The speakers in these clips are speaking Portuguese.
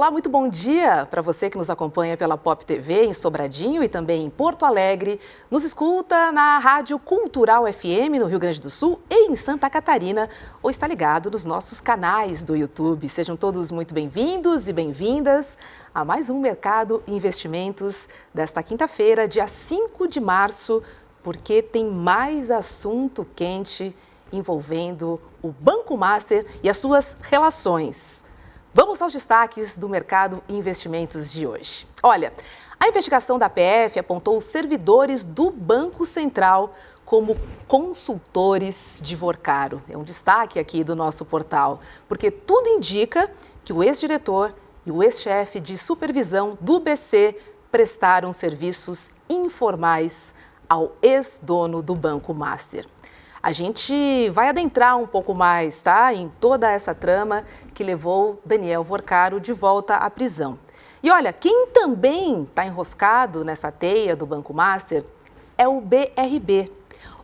Olá, muito bom dia para você que nos acompanha pela Pop TV em Sobradinho e também em Porto Alegre. Nos escuta na Rádio Cultural FM no Rio Grande do Sul e em Santa Catarina ou está ligado nos nossos canais do YouTube. Sejam todos muito bem-vindos e bem-vindas a mais um Mercado e Investimentos desta quinta-feira, dia 5 de março, porque tem mais assunto quente envolvendo o Banco Master e as suas relações. Vamos aos destaques do Mercado e Investimentos de hoje. Olha, a investigação da PF apontou os servidores do Banco Central como consultores de Vorcaro. É um destaque aqui do nosso portal, porque tudo indica que o ex-diretor e o ex-chefe de supervisão do BC prestaram serviços informais ao ex-dono do Banco Master. A gente vai adentrar um pouco mais, tá? Em toda essa trama que levou Daniel Vorcaro de volta à prisão. E olha, quem também está enroscado nessa teia do Banco Master é o BRB.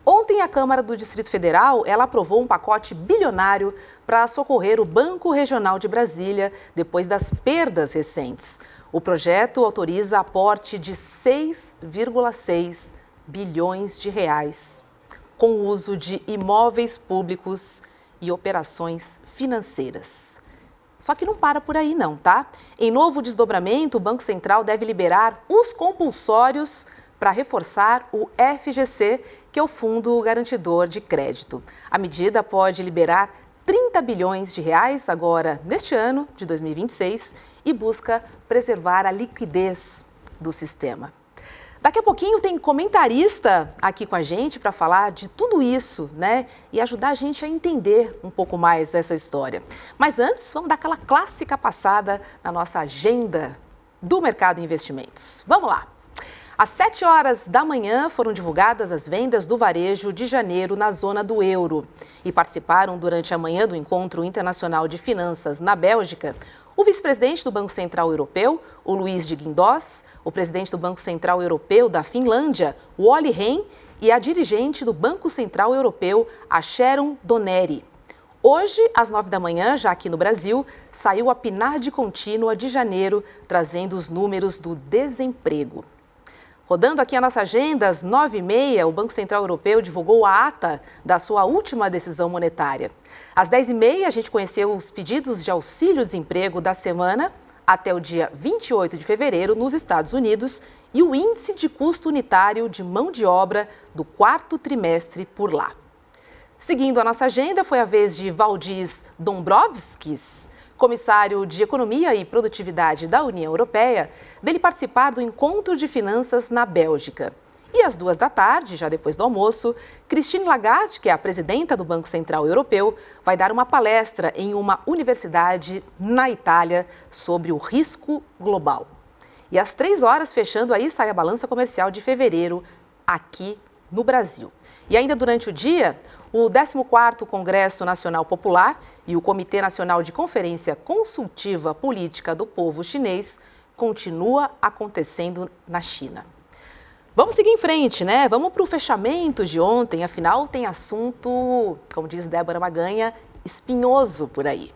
Ontem a Câmara do Distrito Federal, ela aprovou um pacote bilionário para socorrer o Banco Regional de Brasília depois das perdas recentes. O projeto autoriza aporte de 6,6 bilhões de reais. Com o uso de imóveis públicos e operações financeiras. Só que não para por aí não, tá? Em novo desdobramento, o Banco Central deve liberar os compulsórios para reforçar o FGC, que é o Fundo Garantidor de Crédito. A medida pode liberar 30 bilhões de reais agora neste ano de 2026 e busca preservar a liquidez do sistema. Daqui a pouquinho tem comentarista aqui com a gente para falar de tudo isso, né? E ajudar a gente a entender um pouco mais essa história. Mas antes, vamos dar aquela clássica passada na nossa agenda do Mercado e Investimentos. Vamos lá! Às 7 horas da manhã foram divulgadas as vendas do varejo de janeiro na zona do euro. E participaram durante a manhã do Encontro Internacional de Finanças na Bélgica o vice-presidente do Banco Central Europeu, o Luiz de Guindos, o presidente do Banco Central Europeu da Finlândia, o Olli Rehn, e a dirigente do Banco Central Europeu, a Sharon Doneri. Hoje, às 9 da manhã, já aqui no Brasil, saiu a PNAD contínua de janeiro, trazendo os números do desemprego. Rodando aqui a nossa agenda, às 9h30, o Banco Central Europeu divulgou a ata da sua última decisão monetária. Às 10h30, a gente conheceu os pedidos de auxílio-desemprego da semana até o dia 28 de fevereiro nos Estados Unidos e o índice de custo unitário de mão de obra do quarto trimestre por lá. Seguindo a nossa agenda, foi a vez de Valdis Dombrovskis, comissário de Economia e Produtividade da União Europeia, dele participar do Encontro de Finanças na Bélgica. E às 14h, já depois do almoço, Christine Lagarde, que é a presidenta do Banco Central Europeu, vai dar uma palestra em uma universidade na Itália sobre o risco global. E às 3h, fechando aí, sai a balança comercial de fevereiro aqui no Brasil. E ainda durante o dia, o 14º Congresso Nacional Popular e o Comitê Nacional de Conferência Consultiva Política do Povo Chinês continua acontecendo na China. Vamos seguir em frente, né? Vamos para o fechamento de ontem, afinal tem assunto, como diz Débora Maganha, espinhoso por aí.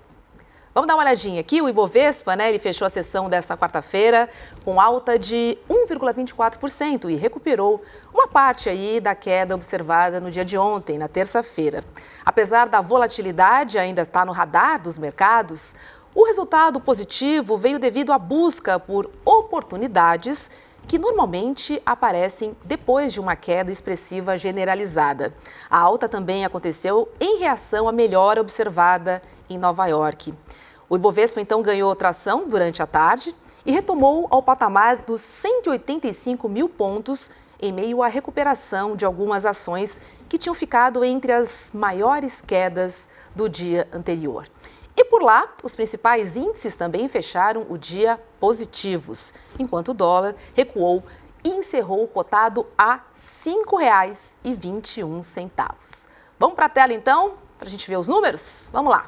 Vamos dar uma olhadinha aqui, o Ibovespa, né, ele fechou a sessão desta quarta-feira com alta de 1,24% e recuperou uma parte aí da queda observada no dia de ontem, na terça-feira. Apesar da volatilidade ainda estar no radar dos mercados, o resultado positivo veio devido à busca por oportunidades que normalmente aparecem depois de uma queda expressiva generalizada. A alta também aconteceu em reação à melhora observada em Nova York. O Ibovespa, então, ganhou tração durante a tarde e retomou ao patamar dos 185 mil pontos em meio à recuperação de algumas ações que tinham ficado entre as maiores quedas do dia anterior. E por lá, os principais índices também fecharam o dia positivos, enquanto o dólar recuou e encerrou cotado a R$ 5,21. Vamos para a tela, então, para a gente ver os números? Vamos lá.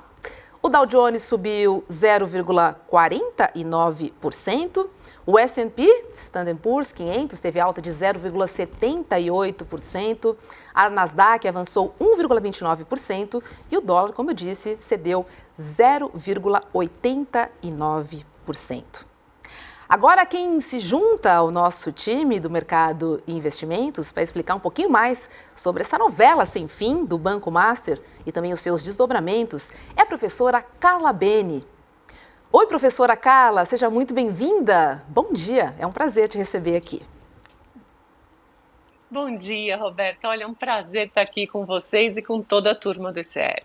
O Dow Jones subiu 0,49%, o S&P, Standard & Poor's 500, teve alta de 0,78%, a Nasdaq avançou 1,29% e o dólar, como eu disse, cedeu 0,89%. 4%. Agora, quem se junta ao nosso time do Mercado e Investimentos para explicar um pouquinho mais sobre essa novela sem fim do Banco Master e também os seus desdobramentos é a professora Carla Beni. Oi, professora Carla, seja muito bem-vinda. Bom dia, é um prazer te receber aqui. Bom dia, Roberta. Olha, é um prazer estar aqui com vocês e com toda a turma do ECR.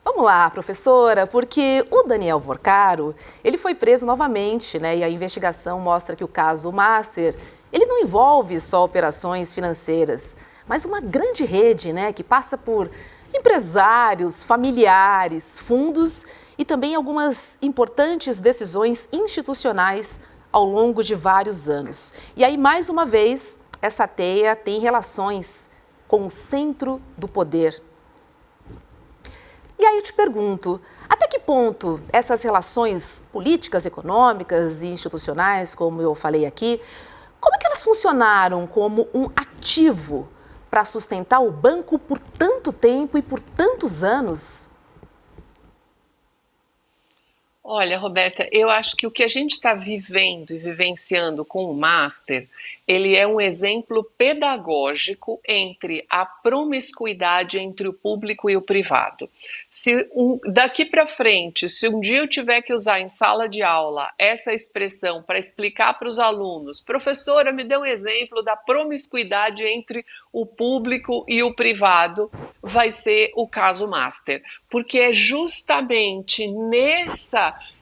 Vamos lá, professora, porque o Daniel Vorcaro, ele foi preso novamente, né? E a investigação mostra que o caso Master, ele não envolve só operações financeiras, mas uma grande rede, né? Que passa por empresários, familiares, fundos e também algumas importantes decisões institucionais ao longo de vários anos. E aí, mais uma vez, essa teia tem relações com o centro do poder. E aí eu te pergunto, até que ponto essas relações políticas, econômicas e institucionais, como eu falei aqui, como é que elas funcionaram como um ativo para sustentar o banco por tanto tempo e por tantos anos? Olha, Roberta, eu acho que o que a gente está vivendo e vivenciando com o Master, ele é um exemplo pedagógico entre a promiscuidade entre o público e o privado. Daqui para frente, se um dia eu tiver que usar em sala de aula essa expressão para explicar para os alunos, professora, me dê um exemplo da promiscuidade entre o público e o privado, vai ser o caso Master, porque é justamente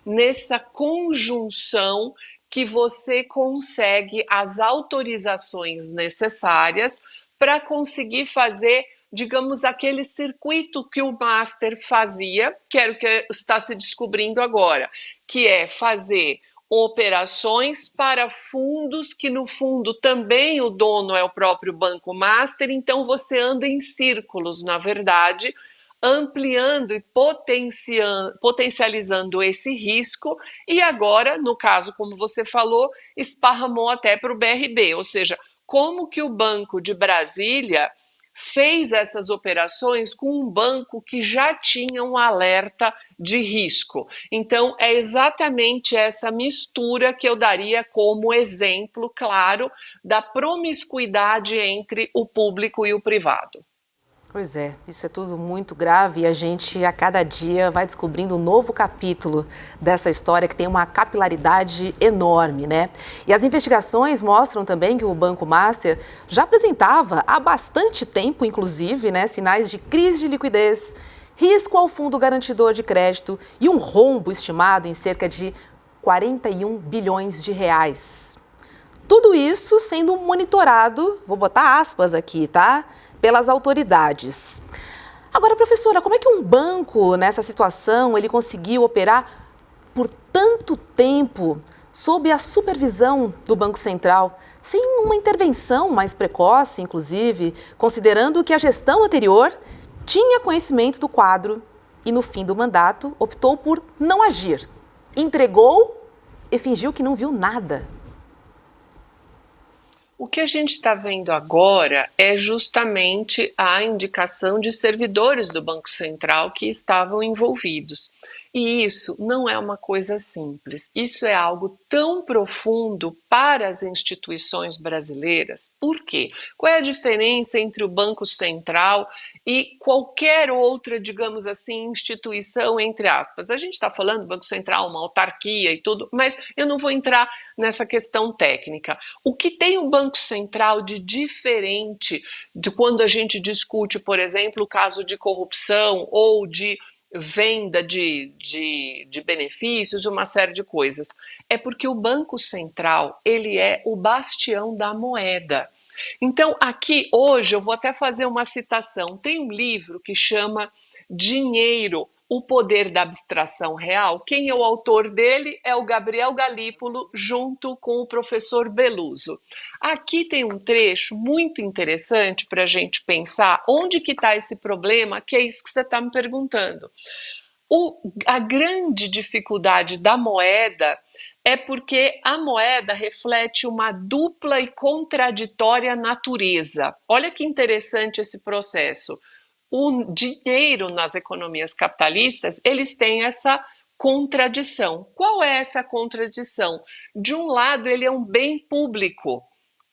nessa conjunção que você consegue as autorizações necessárias para conseguir fazer, digamos, aquele circuito que o Master fazia, que era o que está se descobrindo agora, que é fazer operações para fundos que no fundo também o dono é o próprio Banco Master, então você anda em círculos, na verdade, ampliando e potencializando esse risco e agora, no caso, como você falou, esparramou até para o BRB, ou seja, como que o Banco de Brasília fez essas operações com um banco que já tinha um alerta de risco. Então, é exatamente essa mistura que eu daria como exemplo, claro, da promiscuidade entre o público e o privado. Pois é, isso é tudo muito grave e a gente a cada dia vai descobrindo um novo capítulo dessa história que tem uma capilaridade enorme, né? E as investigações mostram também que o Banco Master já apresentava há bastante tempo, inclusive, né, sinais de crise de liquidez, risco ao fundo garantidor de crédito e um rombo estimado em cerca de 41 bilhões de reais. Tudo isso sendo monitorado, vou botar aspas aqui, tá? Pelas autoridades. Agora, professora, como é que um banco, nessa situação, ele conseguiu operar por tanto tempo sob a supervisão do Banco Central, sem uma intervenção mais precoce, inclusive, considerando que a gestão anterior tinha conhecimento do quadro e, no fim do mandato, optou por não agir, entregou e fingiu que não viu nada? O que a gente está vendo agora é justamente a indicação de servidores do Banco Central que estavam envolvidos. E isso não é uma coisa simples, isso é algo tão profundo para as instituições brasileiras. Por quê? Qual é a diferença entre o Banco Central e qualquer outra, digamos assim, instituição, entre aspas? A gente está falando do Banco Central, uma autarquia e tudo, mas eu não vou entrar nessa questão técnica. O que tem o Banco Central de diferente de quando a gente discute, por exemplo, o caso de corrupção ou de venda de benefícios, uma série de coisas. É porque o Banco Central, ele é o bastião da moeda. Então, aqui, hoje, eu vou até fazer uma citação. Tem um livro que chama Dinheiro, o Poder da Abstração Real. Quem é o autor dele é o Gabriel Galípolo, junto com o professor Beluso. Aqui tem um trecho muito interessante para a gente pensar onde que está esse problema, que é isso que você está me perguntando. A grande dificuldade da moeda é porque a moeda reflete uma dupla e contraditória natureza. Olha que interessante esse processo. O dinheiro nas economias capitalistas, eles têm essa contradição. Qual é essa contradição? De um lado, ele é um bem público,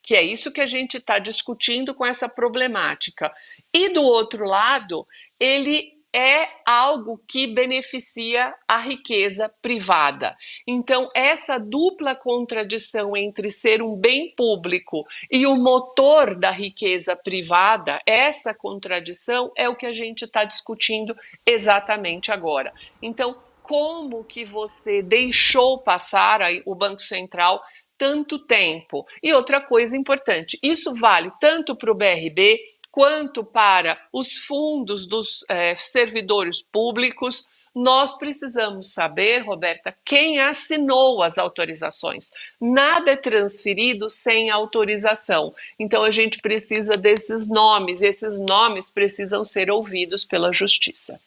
que é isso que a gente está discutindo com essa problemática. E do outro lado, ele é algo que beneficia a riqueza privada. Então, essa dupla contradição entre ser um bem público e o motor da riqueza privada, essa contradição é o que a gente está discutindo exatamente agora. Então, como que você deixou passar o Banco Central tanto tempo? E outra coisa importante, isso vale tanto para o BRB quanto para os fundos dos servidores públicos. Nós precisamos saber, Roberta, quem assinou as autorizações. Nada é transferido sem autorização. Então a gente precisa desses nomes, e esses nomes precisam ser ouvidos pela justiça.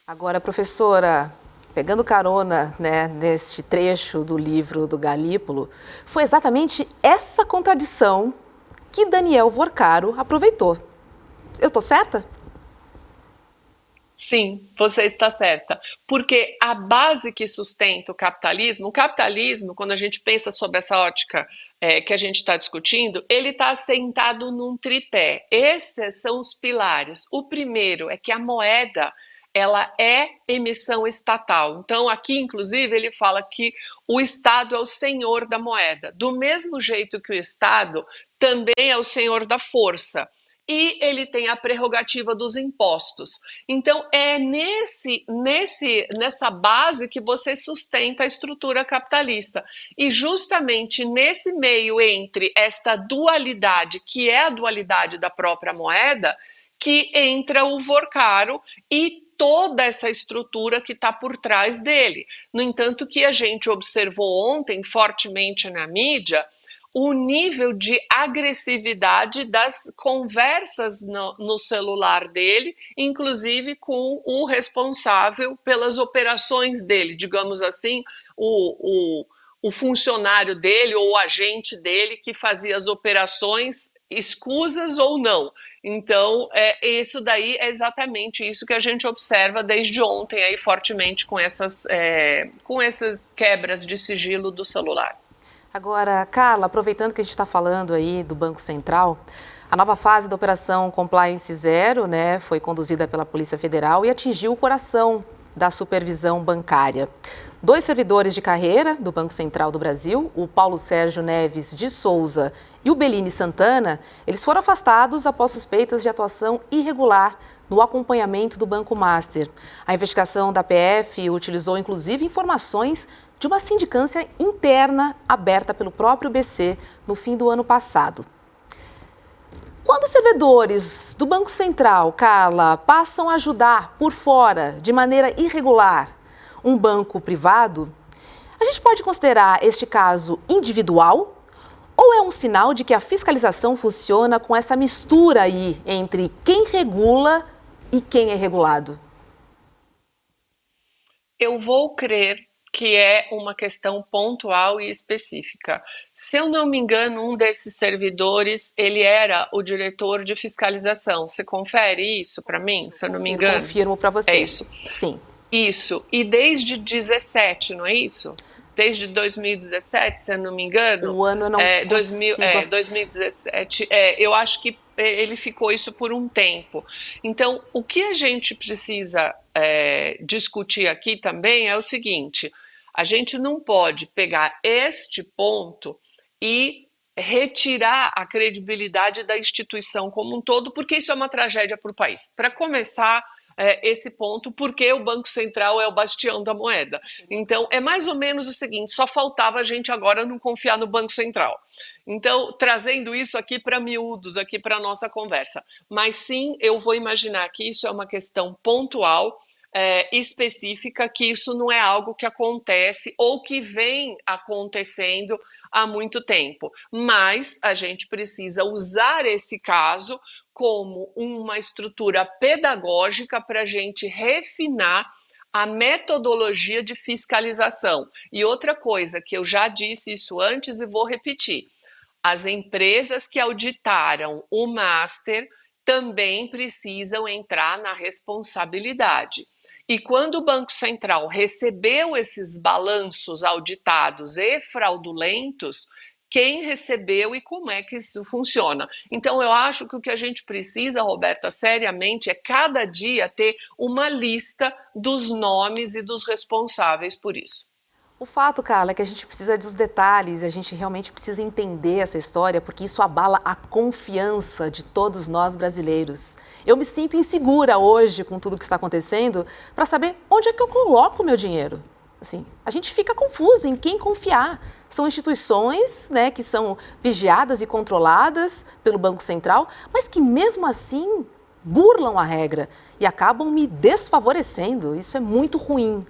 Agora, professora, pegando carona, né, neste trecho do livro do Galípolo, foi exatamente essa contradição que Daniel Vorcaro aproveitou. Eu estou certa? Sim, você está certa. Porque a base que sustenta o capitalismo, quando a gente pensa sobre essa ótica que a gente está discutindo, ele está assentado num tripé. Esses são os pilares. O primeiro é que a moeda, ela é emissão estatal. Então, aqui, inclusive, ele fala que o Estado é o senhor da moeda. Do mesmo jeito que o Estado também é o senhor da força. E ele tem a prerrogativa dos impostos. Então, é nessa base que você sustenta a estrutura capitalista. E justamente nesse meio entre esta dualidade, que é a dualidade da própria moeda, que entra o Vorcaro e toda essa estrutura que está por trás dele. No entanto, que a gente observou ontem fortemente na mídia, o nível de agressividade das conversas no celular dele, inclusive com o responsável pelas operações dele, digamos assim, o funcionário dele ou o agente dele que fazia as operações, escusas ou não. Então, isso daí é exatamente isso que a gente observa desde ontem aí fortemente com essas quebras de sigilo do celular. Agora, Carla, aproveitando que a gente está falando aí do Banco Central, a nova fase da Operação Compliance Zero, né, foi conduzida pela Polícia Federal e atingiu o coração da supervisão bancária. 2 servidores de carreira do Banco Central do Brasil, o Paulo Sérgio Neves de Souza e o Bellini Santana, eles foram afastados após suspeitas de atuação irregular no acompanhamento do Banco Master. A investigação da PF utilizou inclusive informações de uma sindicância interna aberta pelo próprio BC no fim do ano passado. Quando os servidores do Banco Central, Carla, passam a ajudar por fora, de maneira irregular, um banco privado, a gente pode considerar este caso individual ou é um sinal de que a fiscalização funciona com essa mistura aí entre quem regula e quem é regulado? Eu vou crer que é uma questão pontual e específica. Se eu não me engano, um desses servidores, ele era o diretor de fiscalização. Você confere isso para mim, se eu não me engano? Confirmo para você. É isso. Sim. Isso. E desde 17, não é isso? Desde 2017, se eu não me engano. O ano eu não consigo... 2017. Eu acho que ele ficou isso por um tempo. Então, o que a gente precisa discutir aqui também é o seguinte: a gente não pode pegar este ponto e retirar a credibilidade da instituição como um todo, porque isso é uma tragédia para o país. Para começar, esse ponto, porque o Banco Central é o bastião da moeda. Então, é mais ou menos o seguinte: só faltava a gente agora não confiar no Banco Central. Então, trazendo isso aqui para miúdos, aqui para a nossa conversa. Mas sim, eu vou imaginar que isso é uma questão pontual, específica, que isso não é algo que acontece ou que vem acontecendo há muito tempo. Mas a gente precisa usar esse caso como uma estrutura pedagógica para a gente refinar a metodologia de fiscalização. E outra coisa, que eu já disse isso antes e vou repetir: as empresas que auditaram o Master também precisam entrar na responsabilidade. E quando o Banco Central recebeu esses balanços auditados e fraudulentos, quem recebeu e como é que isso funciona. Então, eu acho que o que a gente precisa, Roberta, seriamente, é cada dia ter uma lista dos nomes e dos responsáveis por isso. O fato, Carla, é que a gente precisa dos detalhes, a gente realmente precisa entender essa história, porque isso abala a confiança de todos nós brasileiros. Eu me sinto insegura hoje com tudo que está acontecendo para saber onde é que eu coloco o meu dinheiro. Assim, a gente fica confuso em quem confiar. São instituições, né, que são vigiadas e controladas pelo Banco Central, mas que mesmo assim burlam a regra e acabam me desfavorecendo. Isso é muito ruim.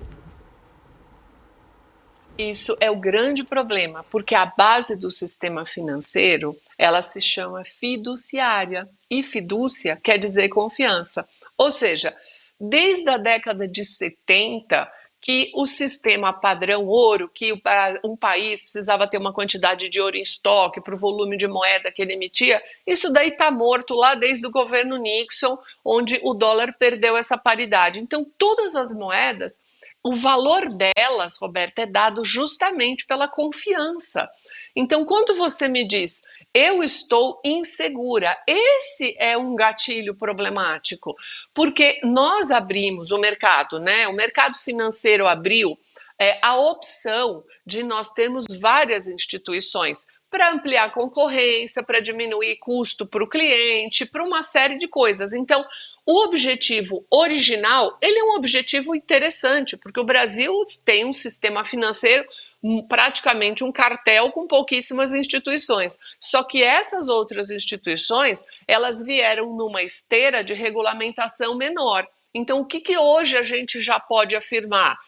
Isso é o grande problema, porque a base do sistema financeiro, ela se chama fiduciária, e fidúcia quer dizer confiança. Ou seja, desde a década de 70, que o sistema padrão ouro, que um país precisava ter uma quantidade de ouro em estoque para o volume de moeda que ele emitia, isso daí está morto lá desde o governo Nixon, onde o dólar perdeu essa paridade. Então, todas as moedas, o valor delas, Roberta, é dado justamente pela confiança. Então, quando você me diz, eu estou insegura, esse é um gatilho problemático, porque nós abrimos o mercado, né? O mercado financeiro abriu a opção de nós termos várias instituições para ampliar a concorrência, para diminuir custo para o cliente, para uma série de coisas. Então, o objetivo original, ele é um objetivo interessante, porque o Brasil tem um sistema financeiro praticamente um cartel com pouquíssimas instituições. Só que essas outras instituições, elas vieram numa esteira de regulamentação menor. Então, o que hoje a gente já pode afirmar?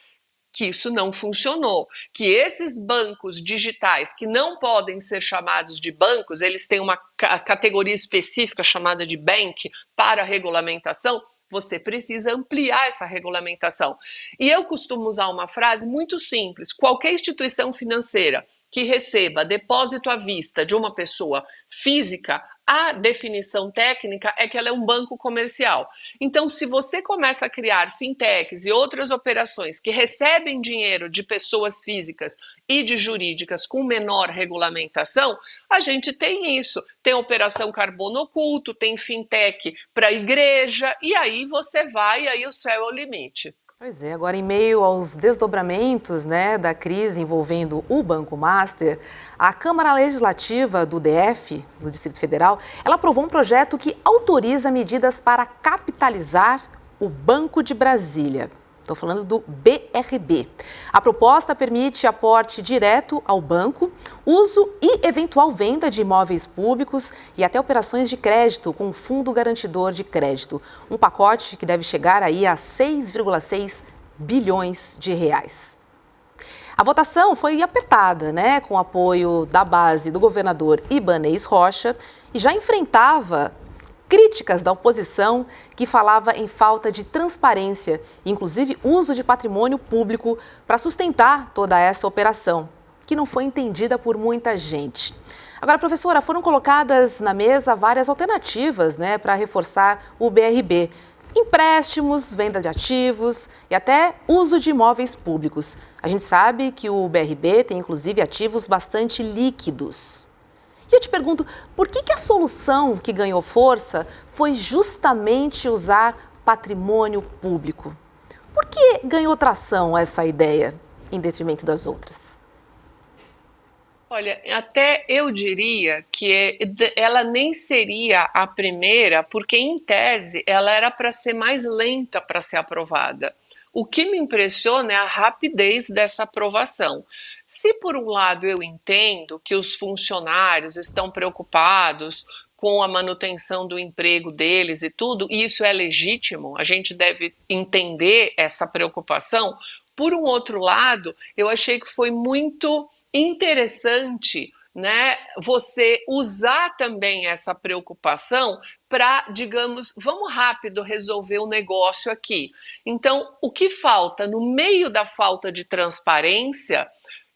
Que isso não funcionou, que esses bancos digitais que não podem ser chamados de bancos, eles têm uma categoria específica chamada de bank para regulamentação, você precisa ampliar essa regulamentação. E eu costumo usar uma frase muito simples, qualquer instituição financeira que receba depósito à vista de uma pessoa física, a definição técnica é que ela é um banco comercial. Então, se você começa a criar fintechs e outras operações que recebem dinheiro de pessoas físicas e de jurídicas com menor regulamentação, a gente tem isso. Tem operação carbono oculto, tem fintech para igreja, e aí você vai, e aí o céu é o limite. Pois é, agora em meio aos desdobramentos, né, da crise envolvendo o Banco Master, a Câmara Legislativa do DF, do Distrito Federal, ela aprovou um projeto que autoriza medidas para capitalizar o Banco de Brasília. Estou falando do BRB. A proposta permite aporte direto ao banco, uso e eventual venda de imóveis públicos e até operações de crédito com fundo garantidor de crédito. Um pacote que deve chegar aí a 6,6 bilhões de reais. A votação foi apertada, né, com o apoio da base do governador Ibanez Rocha e já enfrentava críticas da oposição que falava em falta de transparência, inclusive uso de patrimônio público para sustentar toda essa operação, que não foi entendida por muita gente. Agora, professora, foram colocadas na mesa várias alternativas, né, para reforçar o BRB. Empréstimos, venda de ativos e até uso de imóveis públicos. A gente sabe que o BRB tem, inclusive, ativos bastante líquidos. E eu te pergunto, por que a solução que ganhou força foi justamente usar patrimônio público? Por que ganhou tração essa ideia em detrimento das outras? Olha, até eu diria que ela nem seria a primeira, porque em tese ela era para ser mais lenta para ser aprovada. O que me impressiona é a rapidez dessa aprovação. Se por um lado eu entendo que os funcionários estão preocupados com a manutenção do emprego deles e tudo, e isso é legítimo, a gente deve entender essa preocupação. Por um outro lado, eu achei que foi muito interessante, né, você usar também essa preocupação para, digamos, vamos rápido resolver o negócio aqui. Então, o que falta no meio da falta de transparência,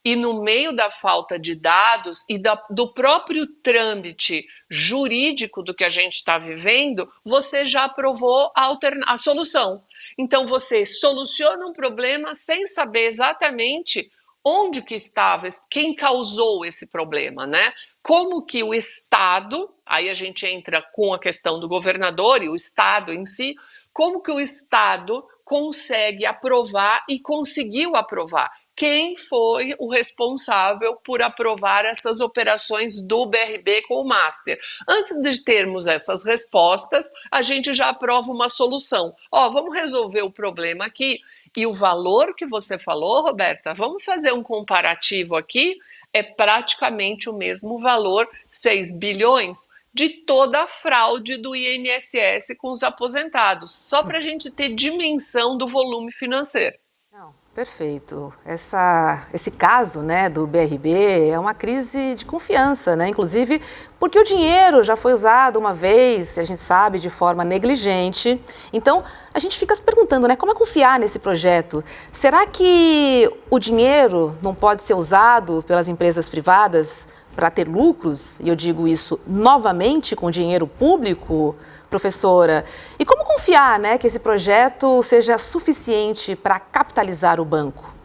e no meio da falta de dados e do próprio trâmite jurídico do que a gente está vivendo, você já aprovou a solução. Então você soluciona um problema sem saber exatamente onde que estava, quem causou esse problema, né? Como que o Estado, aí a gente entra com a questão do governador e o Estado em si, como que o Estado consegue aprovar e conseguiu aprovar? Quem foi o responsável por aprovar essas operações do BRB com o Master? Antes de termos essas respostas, a gente já aprova uma solução. Ó, vamos resolver o problema aqui. E o valor que você falou, Roberta, vamos fazer um comparativo aqui, é praticamente o mesmo valor, 6 bilhões, de toda a fraude do INSS com os aposentados, só para a gente ter dimensão do volume financeiro. Não, perfeito. Esse caso, né, do BRB é uma crise de confiança, né? Inclusive porque o dinheiro já foi usado uma vez, a gente sabe, de forma negligente. Então, a gente fica se perguntando, né, como é confiar nesse projeto? Será que o dinheiro não pode ser usado pelas empresas privadas para ter lucros? E eu digo isso novamente com dinheiro público, professora. E como confiar, né, que esse projeto seja suficiente para capitalizar o banco?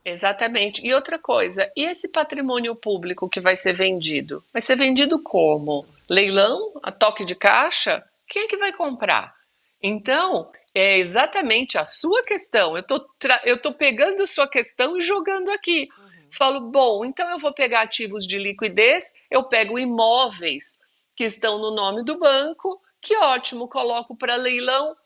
Exatamente. E outra coisa, e esse patrimônio público que vai ser vendido? Vai ser vendido como? Leilão? A toque de caixa? Quem é que vai comprar? Então, é exatamente a sua questão. Eu tô pegando sua questão e jogando aqui. Falo, bom, então eu vou pegar ativos de liquidez, eu pego imóveis que estão no nome do banco, que ótimo, coloco para leilão,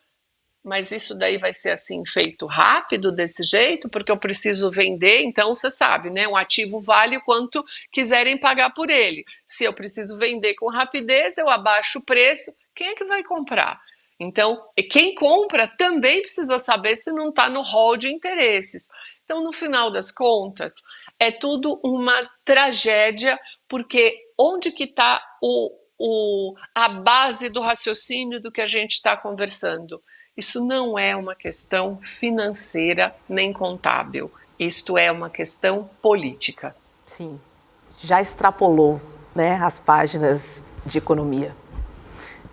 mas isso daí vai ser assim feito rápido desse jeito, porque eu preciso vender, então você sabe, né? Um ativo vale quanto quiserem pagar por ele. Se eu preciso vender com rapidez, eu abaixo o preço, quem é que vai comprar? Então, quem compra também precisa saber se não está no rol de interesses. Então, no final das contas, é tudo uma tragédia, porque onde que está a base do raciocínio do que a gente está conversando? Isso não é uma questão financeira nem contábil, isto é uma questão política. Sim, já extrapolou, né, as páginas de economia.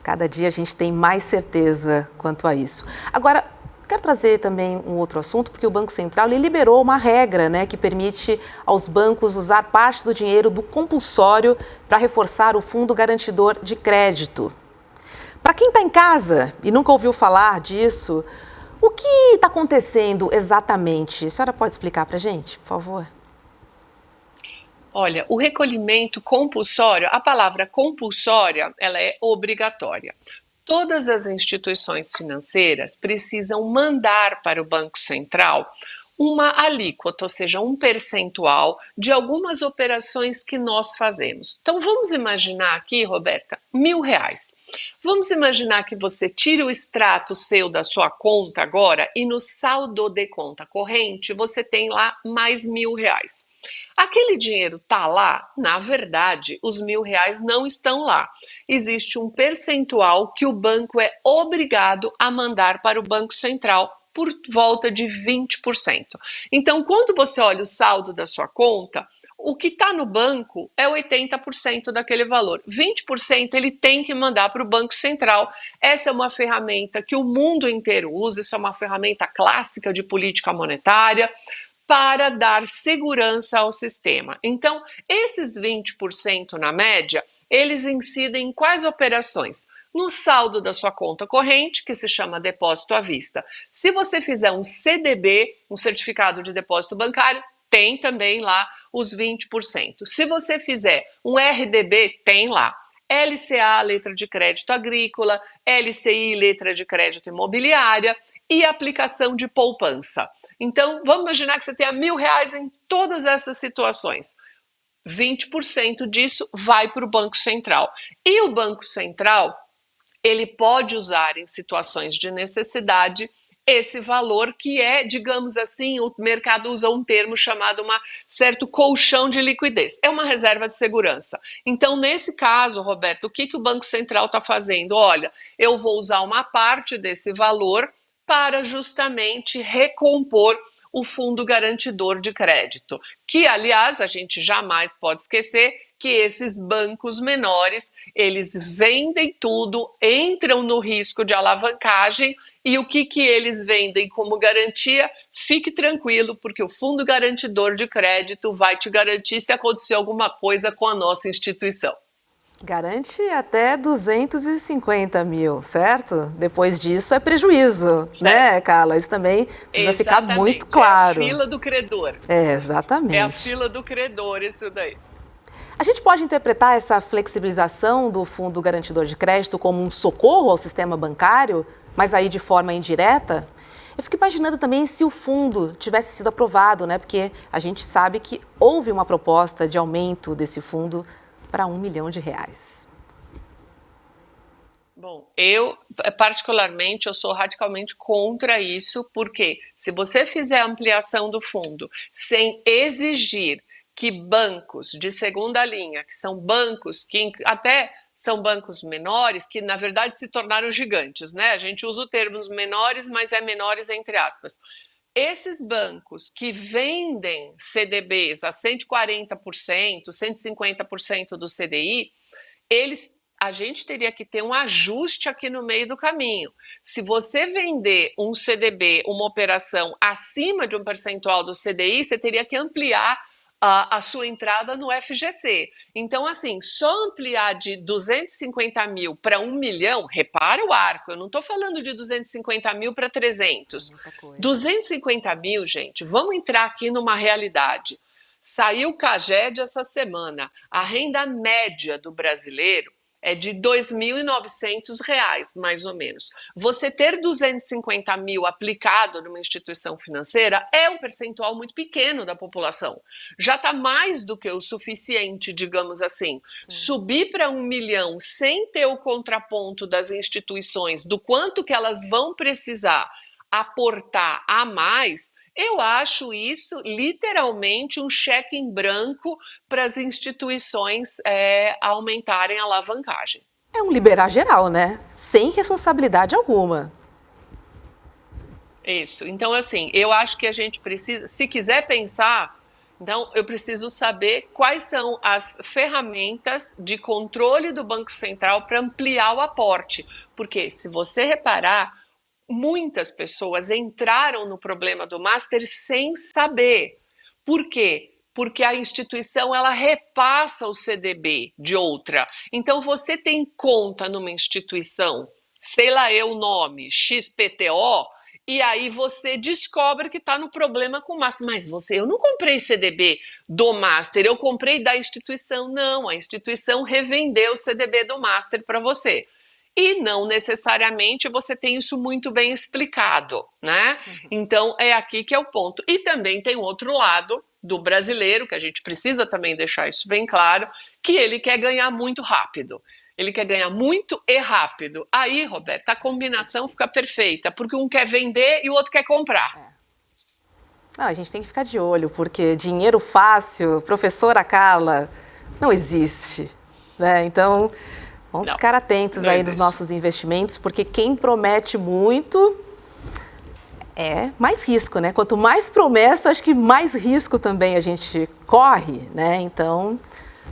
Cada dia a gente tem mais certeza quanto a isso. Agora, quero trazer também um outro assunto, porque o Banco Central ele liberou uma regra, né, que permite aos bancos usar parte do dinheiro do compulsório para reforçar o Fundo Garantidor de Crédito. Para quem está em casa e nunca ouviu falar disso, o que está acontecendo exatamente? A senhora pode explicar para a gente, por favor? Olha, o recolhimento compulsório, a palavra compulsória, ela é obrigatória. Todas as instituições financeiras precisam mandar para o Banco Central uma alíquota, ou seja, um percentual de algumas operações que nós fazemos. Então vamos imaginar aqui, Roberta, R$ 1.000. Vamos imaginar que você tire o extrato seu da sua conta agora e no saldo de conta corrente você tem lá mais R$ 1.000. Aquele dinheiro está lá? Na verdade, os R$ 1.000 não estão lá. Existe um percentual que o banco é obrigado a mandar para o Banco Central por volta de 20%. Então, quando você olha o saldo da sua conta, o que está no banco é 80% daquele valor. 20% ele tem que mandar para o Banco Central. Essa é uma ferramenta que o mundo inteiro usa, isso é uma ferramenta clássica de política monetária, para dar segurança ao sistema. Então, esses 20% na média, eles incidem em quais operações? No saldo da sua conta corrente, que se chama depósito à vista. Se você fizer um CDB, um certificado de depósito bancário, tem também lá os 20%. Se você fizer um RDB, tem lá. LCA, letra de crédito agrícola, LCI, letra de crédito imobiliária e aplicação de poupança. Então, vamos imaginar que você tenha R$ 1.000 em todas essas situações. 20% disso vai para o Banco Central. E o Banco Central, ele pode usar em situações de necessidade esse valor que é, digamos assim, o mercado usa um termo chamado certo colchão de liquidez. É uma reserva de segurança. Então, nesse caso, Roberto, o que o Banco Central está fazendo? Olha, eu vou usar uma parte desse valor para justamente recompor o Fundo Garantidor de Crédito, que, aliás, a gente jamais pode esquecer que esses bancos menores, eles vendem tudo, entram no risco de alavancagem, e o que eles vendem como garantia? Fique tranquilo, porque o Fundo Garantidor de Crédito vai te garantir se acontecer alguma coisa com a nossa instituição. Garante até 250 mil, certo? Depois disso é prejuízo, certo, né, Carla? Isso também precisa ficar muito claro. É a fila do credor. Exatamente. É a fila do credor, isso daí. A gente pode interpretar essa flexibilização do Fundo Garantidor de Crédito como um socorro ao sistema bancário, mas aí de forma indireta? Eu fico imaginando também se o fundo tivesse sido aprovado, né? Porque a gente sabe que houve uma proposta de aumento desse fundo para R$1 milhão. Bom, eu particularmente eu sou radicalmente contra isso, porque se você fizer a ampliação do fundo sem exigir que bancos de segunda linha, que são bancos que até são bancos menores, que na verdade se tornaram gigantes, né? A gente usa o termo menores, mas é menores entre aspas. Esses bancos que vendem CDBs a 140%, 150% do CDI, a gente teria que ter um ajuste aqui no meio do caminho. Se você vender um CDB, uma operação acima de um percentual do CDI, você teria que ampliar a sua entrada no FGC. Então, assim, só ampliar de 250 mil para 1 milhão, repara o arco, eu não estou falando de 250 mil para 300. 250 mil, gente, vamos entrar aqui numa realidade. Saiu o CAGED essa semana, a renda média do brasileiro é de R$ 2.900, mais ou menos. Você ter 250 mil aplicado numa instituição financeira é um percentual muito pequeno da população. Já está mais do que o suficiente, digamos assim. Subir para 1 milhão sem ter o contraponto das instituições, do quanto que elas vão precisar aportar a mais, eu acho isso literalmente um cheque em branco para as instituições aumentarem a alavancagem. É um liberar geral, né? Sem responsabilidade alguma. Isso. Então, assim, eu acho que a gente precisa, se quiser pensar, então eu preciso saber quais são as ferramentas de controle do Banco Central para ampliar o aporte. Porque, se você reparar, muitas pessoas entraram no problema do Master sem saber. Por quê? Porque a instituição ela repassa o CDB de outra. Então você tem conta numa instituição, sei lá o nome, XPTO, e aí você descobre que está no problema com o Master. Mas eu não comprei CDB do Master, eu comprei da instituição. Não, a instituição revendeu o CDB do Master para você. E não necessariamente você tem isso muito bem explicado, né? Então é aqui que é o ponto. E também tem outro lado do brasileiro, que a gente precisa também deixar isso bem claro, que ele quer ganhar muito rápido. Ele quer ganhar muito e rápido. Aí, Roberta, a combinação fica perfeita, porque um quer vender e o outro quer comprar. Não, a gente tem que ficar de olho, porque dinheiro fácil, professora Carla, não existe, né? Então, vamos ficar atentos aí nos nossos investimentos, porque quem promete muito é mais risco, né? Quanto mais promessa, acho que mais risco também a gente corre, né? Então,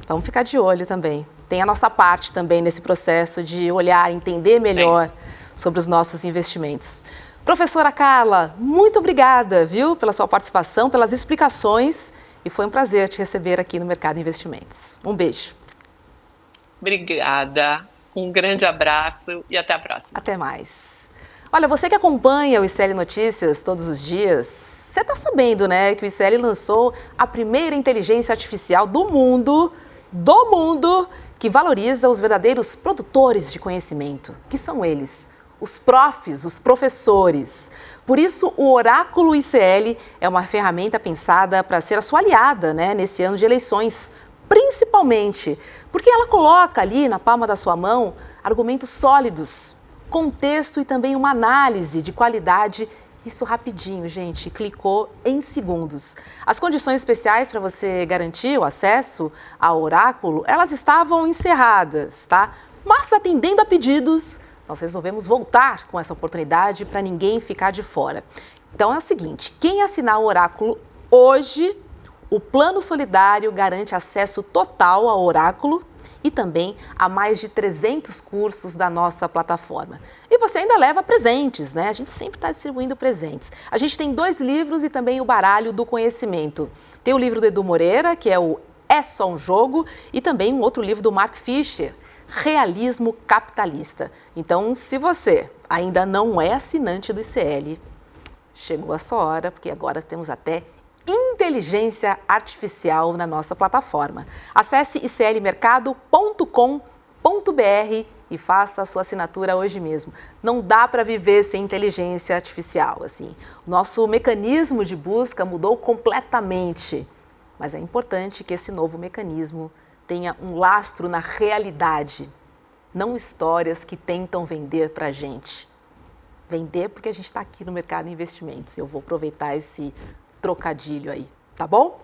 vamos ficar de olho também. Tem a nossa parte também nesse processo de olhar, entender melhor sobre os nossos investimentos. Professora Carla, muito obrigada, viu, pela sua participação, pelas explicações, e foi um prazer te receber aqui no Mercado Investimentos. Um beijo. Obrigada, um grande abraço e até a próxima. Até mais. Olha, você que acompanha o ICL Notícias todos os dias, você está sabendo, né, que o ICL lançou a primeira inteligência artificial do mundo, que valoriza os verdadeiros produtores de conhecimento, que são eles, os profs, os professores. Por isso, o Oráculo ICL é uma ferramenta pensada para ser a sua aliada, né, nesse ano de eleições, principalmente porque ela coloca ali na palma da sua mão argumentos sólidos, contexto e também uma análise de qualidade. Isso rapidinho, gente, clicou em segundos. As condições especiais para você garantir o acesso ao Oráculo, elas estavam encerradas, tá? Mas atendendo a pedidos, nós resolvemos voltar com essa oportunidade para ninguém ficar de fora. Então é o seguinte, quem assinar o Oráculo hoje, o Plano Solidário garante acesso total ao Oráculo e também a mais de 300 cursos da nossa plataforma. E você ainda leva presentes, né? A gente sempre está distribuindo presentes. A gente tem 2 livros e também o Baralho do Conhecimento. Tem o livro do Edu Moreira, que é o É Só um Jogo, e também um outro livro do Mark Fisher, Realismo Capitalista. Então, se você ainda não é assinante do ICL, chegou a sua hora, porque agora temos até inteligência artificial na nossa plataforma. Acesse iclmercado.com.br e faça a sua assinatura hoje mesmo. Não dá para viver sem inteligência artificial, assim. O nosso mecanismo de busca mudou completamente, mas é importante que esse novo mecanismo tenha um lastro na realidade, não histórias que tentam vender para a gente. Vender porque a gente está aqui no mercado de investimentos. Eu vou aproveitar esse trocadilho aí, tá bom?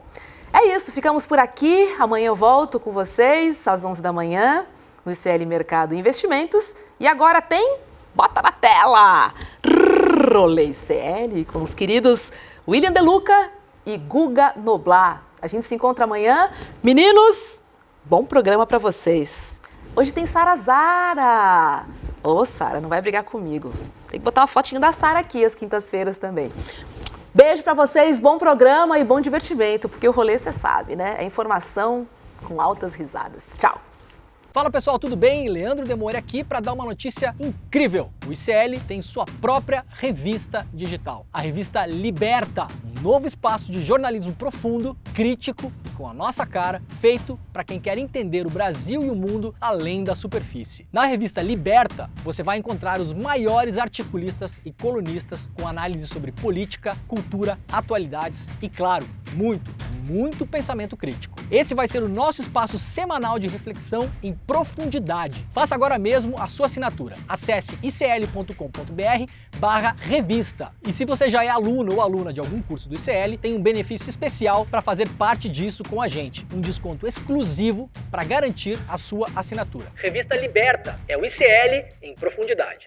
É isso, ficamos por aqui. Amanhã eu volto com vocês às 11 da manhã no ICL Mercado e Investimentos. E agora tem... Bota na tela! Rolê ICL com os queridos William De Luca e Guga Noblar. A gente se encontra amanhã. Meninos, bom programa para vocês. Hoje tem Sara Zara. Ô, Sara, não vai brigar comigo. Tem que botar uma fotinho da Sara aqui às quintas-feiras também. Beijo pra vocês, bom programa e bom divertimento, porque o rolê, você sabe, né? É informação com altas risadas. Tchau! Fala pessoal, tudo bem? Leandro Demore aqui para dar uma notícia incrível. O ICL tem sua própria revista digital, a revista Liberta, um novo espaço de jornalismo profundo, crítico, com a nossa cara, feito para quem quer entender o Brasil e o mundo além da superfície. Na revista Liberta, você vai encontrar os maiores articulistas e colunistas com análise sobre política, cultura, atualidades e, claro, muito pensamento crítico. Esse vai ser o nosso espaço semanal de reflexão em profundidade. Faça agora mesmo a sua assinatura. Acesse icl.com.br/revista. E se você já é aluno ou aluna de algum curso do ICL, tem um benefício especial para fazer parte disso com a gente. Um desconto exclusivo para garantir a sua assinatura. Revista Liberta é o ICL em profundidade.